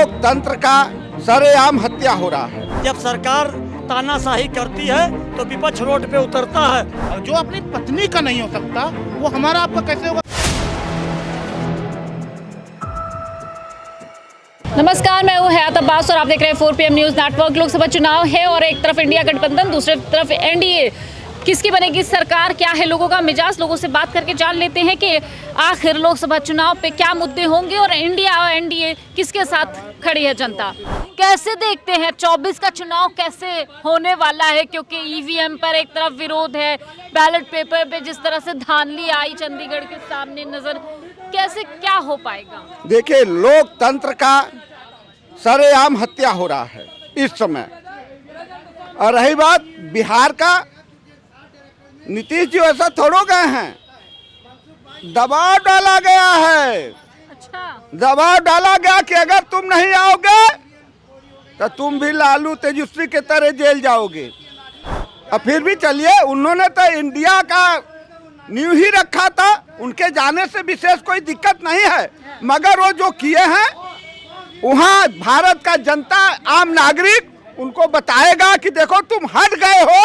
लोकतंत्र का सरेआम हत्या हो रहा है। जब सरकार तानाशाही करती है तो विपक्ष रोड पे उतरता है। और जो अपनी पत्नी का नहीं हो सकता वो हमारा आपका कैसे होगा। नमस्कार, मैं हूँ हयात अब्बास और आप देख रहे हैं 4 PM न्यूज़ नेटवर्क। लोकसभा चुनाव है और एक तरफ इंडिया गठबंधन, दूसरी तरफ एनडीए। किसकी बनेगी सरकार, क्या है लोगों का मिजाज, लोगों से बात करके जान लेते हैं कि आखिर लोकसभा चुनाव पे क्या मुद्दे होंगे और इंडिया और एनडीए किसके साथ खड़ी है जनता। कैसे देखते हैं 24 का चुनाव कैसे होने वाला है, क्योंकि ईवीएम पर एक तरफ विरोध है, बैलेट पेपर पे जिस तरह से धांधली आई चंडीगढ़ के सामने नजर, कैसे क्या हो पाएगा। देखिए, लोकतंत्र का सरेआम हत्या हो रहा है इस समय। और रही बात बिहार का, नीतीश जी ऐसा थोड़ो गए हैं, दबाव डाला गया है। अच्छा, दबाव डाला गया कि अगर तुम नहीं आओगे तो तुम भी लालू तेजस्वी के तरह जेल जाओगे। और फिर भी चलिए, उन्होंने तो इंडिया का न्यू ही रखा था, उनके जाने से विशेष कोई दिक्कत नहीं है। मगर वो जो किए हैं, वहाँ भारत का जनता, आम नागरिक उनको बताएगा कि देखो तुम हट गए हो,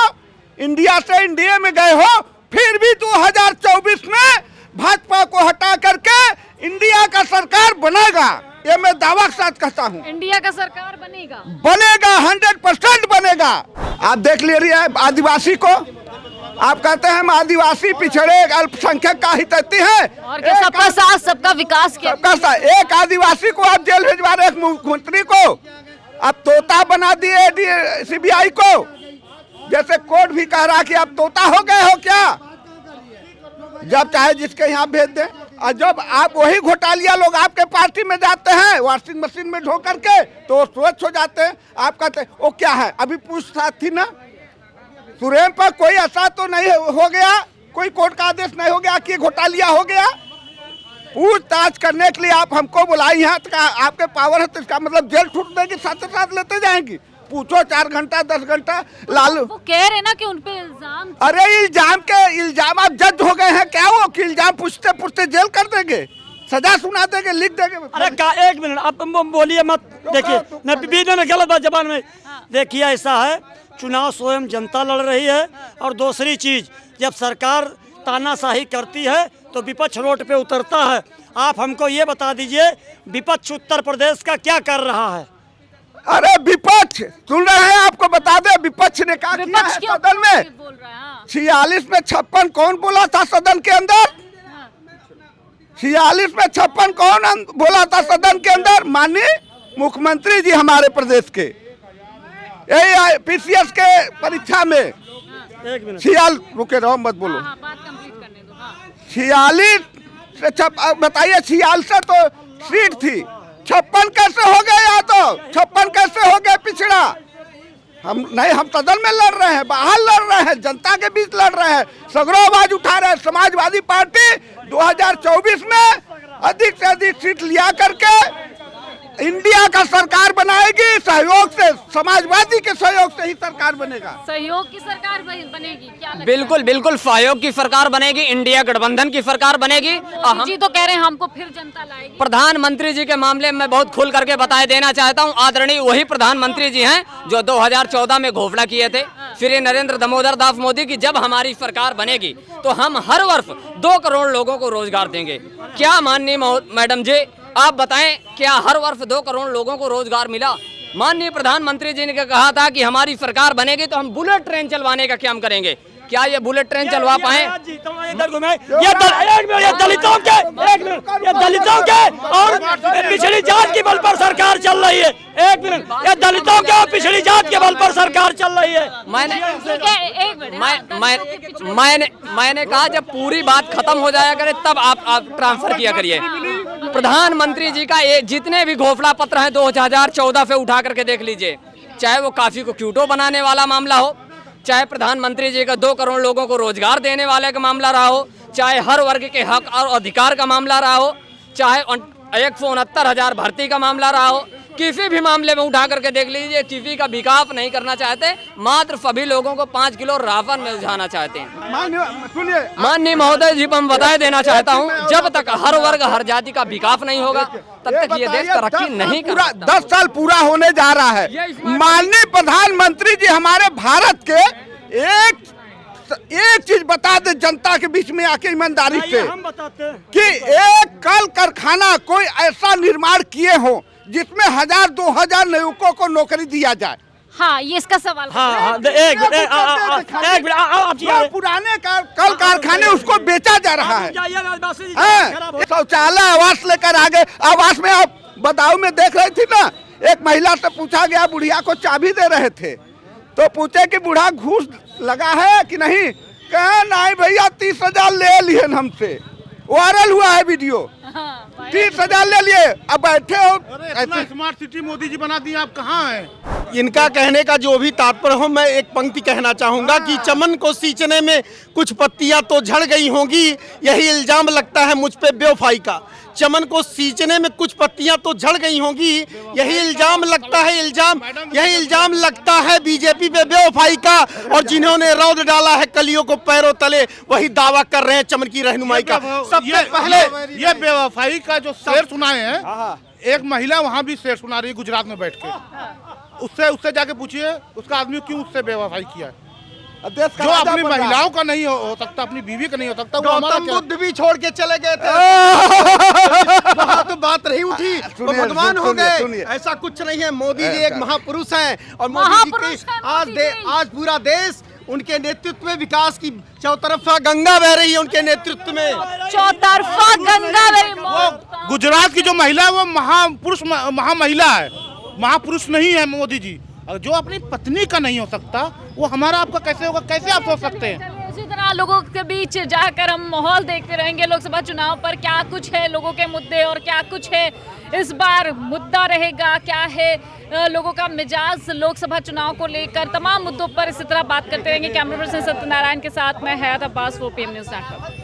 इंडिया से इंडिया में गए हो, फिर भी 2024 में भाजपा को हटा करके इंडिया का सरकार बनेगा। ये मैं दावा के साथ कहता हूँ, इंडिया का सरकार बनेगा, 100% बनेगा। आप देख लीजिए आदिवासी को, आप कहते हैं हम आदिवासी पिछड़े अल्पसंख्यक का हित हैं, और क्या सबका साथ सबका विकास के सबका साथ। एक आदिवासी को आप जेल भिजवा रहे, एक मुख्यमंत्री को आप तोता बना दिए सीबीआई को। जैसे कोर्ट भी कह रहा कि आप तोता हो गए हो क्या, जब चाहे जिसके यहाँ भेज दें। और जब आप वही घोटालिया लोग आपके पार्टी में जाते हैं वॉशिंग मशीन में ढो करके, तो स्वच्छ हो जाते हैं। आप कहते हैं वो क्या है, अभी पूछताछ थी ना, सुरेम पर कोई ऐसा तो नहीं हो गया, कोई कोर्ट का आदेश नहीं हो गया कि घोटालिया हो गया। पूछताछ करने के लिए आप हमको बुलाई हैं, तो आपके पावर है, तो इसका मतलब जेल छूटने के साथ साथ लेते जाएंगी। पूछो 4 घंटा 10 घंटा लालू। वो कह रहे ना कि उन पे इल्जाम। अरे इल्जाम आप जज हो गए हैं क्या, वो कि इल्जाम पूछते पूछते जेल कर देंगे, सजा सुना देंगे, लिख देंगे। अरे एक मिनट आप बोलिए मत, देखिए न बीच में गलत बात जबान में। देखिए ऐसा है, चुनाव स्वयं जनता लड़ रही है। और दूसरी चीज, जब सरकार तानाशाही करती है तो विपक्ष रोड पे उतरता है। आप हमको ये बता दीजिए, विपक्ष उत्तर प्रदेश का क्या कर रहा है। अरे विपक्ष सुन रहे हैं, आपको बता दे विपक्ष ने क्या किया है सदन में। 46 में 56 कौन बोला था सदन के अंदर, 46 में 56 कौन बोला था सदन के अंदर, माननीय मुख्यमंत्री जी हमारे प्रदेश के। यही पीसीएस के परीक्षा में 46, रुके रहो मत बोलो, 46 से बताइए, 46 से तो सीट थी, 56 कैसे हो गए, या तो 56 कैसे हो गए पिछड़ा। हम नहीं, हम सदन में लड़ रहे हैं, बाहर लड़ रहे हैं, जनता के बीच लड़ रहे हैं, सगरों आवाज उठा रहे हैं। समाजवादी पार्टी 2024 में अधिक से अधिक सीट लिया करके इंडिया का सरकार बनाएगी, सहयोग से, समाजवादी के सहयोग से ही सरकार बनेगा। सहयोग की सरकार बनेगी क्या लगता बिल्कुल बिल्कुल सहयोग की सरकार बनेगी, इंडिया गठबंधन की सरकार बनेगी। है? जी तो कह रहे हैं हमको फिर जनता लाएगी। प्रधानमंत्री जी के मामले में बहुत खुल करके बताए देना चाहता हूं। आदरणीय वही प्रधानमंत्री जी हैं जो 2014 में घोषणा किए थे, श्री नरेंद्र दामोदर दास मोदी की, जब हमारी सरकार बनेगी तो हम हर वर्ष 2 करोड़ लोगों को रोजगार देंगे। क्या माननीय मैडम जी आप बताएं, क्या हर वर्ष 2 करोड़ लोगों को रोजगार मिला। माननीय प्रधानमंत्री जी ने कहा था कि हमारी सरकार बनेगी तो हम बुलेट ट्रेन चलवाने का काम करेंगे। क्या ये बुलेट ट्रेन चलवा पाए। ये दलितों के और पिछड़ी जात के बल पर सरकार चल रही है। एक मिनट, ये दलितों के और पिछड़ी जात के बल पर सरकार चल रही है। मैंने कहा जब पूरी बात खत्म हो जाया करे तब आप ट्रांसफर किया करिए। प्रधानमंत्री जी का ये जितने भी घोषणा पत्र हैं 2014 से उठा करके देख लीजिए, चाहे वो काफी को क्यूटो बनाने वाला मामला हो, चाहे प्रधानमंत्री जी का 2 करोड़ लोगों को रोजगार देने वाले का मामला रहा हो, चाहे हर वर्ग के हक और अधिकार का मामला रहा हो, चाहे 169,000 भर्ती का मामला रहा हो, किसी भी मामले में उठा करके देख लीजिए, किसी का विकास नहीं करना चाहते, मात्र सभी लोगों को 5 किलो राशन में उठाना चाहते हैं। सुनिए, माननीय महोदय जी को मैं बताए देना चाहता हूँ, जब तक हर वर्ग हर जाति का विकास नहीं होगा तब तक ये देश तरक्की नहीं कर सकता। 10 साल पूरा होने जा रहा है। माननीय प्रधानमंत्री जी हमारे भारत के एक चीज बता दे जनता के बीच में आके ईमानदारी से, हम बताते हैं कि एक कल कारखाना कोई ऐसा निर्माण किए हो जिसमें 1000-2000 युवकों को नौकरी दिया जाए। हाँ, ये इसका सवाल है। हाँ, एक मिनट आप जो पुराने कल कारखाने उसको बेचा जा रहा है। जाइए। शौचालय आवास लेकर आ गए। आवास में आप बदाऊ में देख रही थी ना, एक महिला से पूछा गया, बुढ़िया को चाबी दे रहे थे तो पूछे कि बूढ़ा घूस लगा है कि नहीं, कहे नहीं भैया 30,000 ले लिए हमसे। वायरल हुआ है वीडियो, 30,000 ले लिए। अब बैठे हो, इतना स्मार्ट सिटी मोदी जी बना दिया, आप कहाँ हैं? इनका कहने का जो भी तात्पर्य हो, मैं एक पंक्ति कहना चाहूंगा कि चमन को सींचने में कुछ पत्तियां तो झड़ गई होंगी, यही इल्जाम लगता है मुझ पे बेवफाई का। चमन को सींचने में कुछ पत्तियां तो झड़ गई होंगी, यही इल्जाम लगता है, यही इल्जाम लगता है बीजेपी पे बेवफाई का। और जिन्होंने रौद डाला है कलियों को पैरों तले, वही दावा कर रहे हैं चमन की रहनुमाई का। सबसे पहले ये बेवफाई का जो शेर सुनाए हैं, एक महिला वहाँ भी शेर सुना रही है गुजरात में बैठ के। उससे जाके पूछिए उसका आदमी क्यों उससे बेवफाई किया है। जो अपनी महिलाओं का नहीं हो सकता, अपनी बीवी का नहीं हो सकता, वो हमारा गौतम क्या? बुद्ध भी छोड़ के चले गए थे, वहाँ तो बात नहीं उठी, वो भगवान हो गए। ऐसा कुछ नहीं है, मोदी जी एक महापुरुष हैं और मोदी जी के आज पूरा देश उनके नेतृत्व में विकास की चौतरफा गंगा बह रही है। उनके नेतृत्व में चौतरफा गंगा बह रही है। गुजरात की जो महिला है वो महापुरुष महामहिला है, महापुरुष नहीं है मोदी जी। और जो अपनी पत्नी का नहीं हो सकता वो हमारा आपका कैसे होगा, कैसे आप सोच सकते हैं? इसी तरह लोगों के बीच जाकर हम माहौल देखते रहेंगे लोकसभा चुनाव पर, क्या कुछ है लोगों के मुद्दे और क्या कुछ है इस बार मुद्दा रहेगा, क्या है लोगों का मिजाज लोकसभा चुनाव को लेकर। तमाम मुद्दों पर इसी तरह बात करते रहेंगे। कैमरा पर्सन सत्यनारायण के साथ मैं हयात अब्बास, 4PM न्यूज़ नेटवर्क।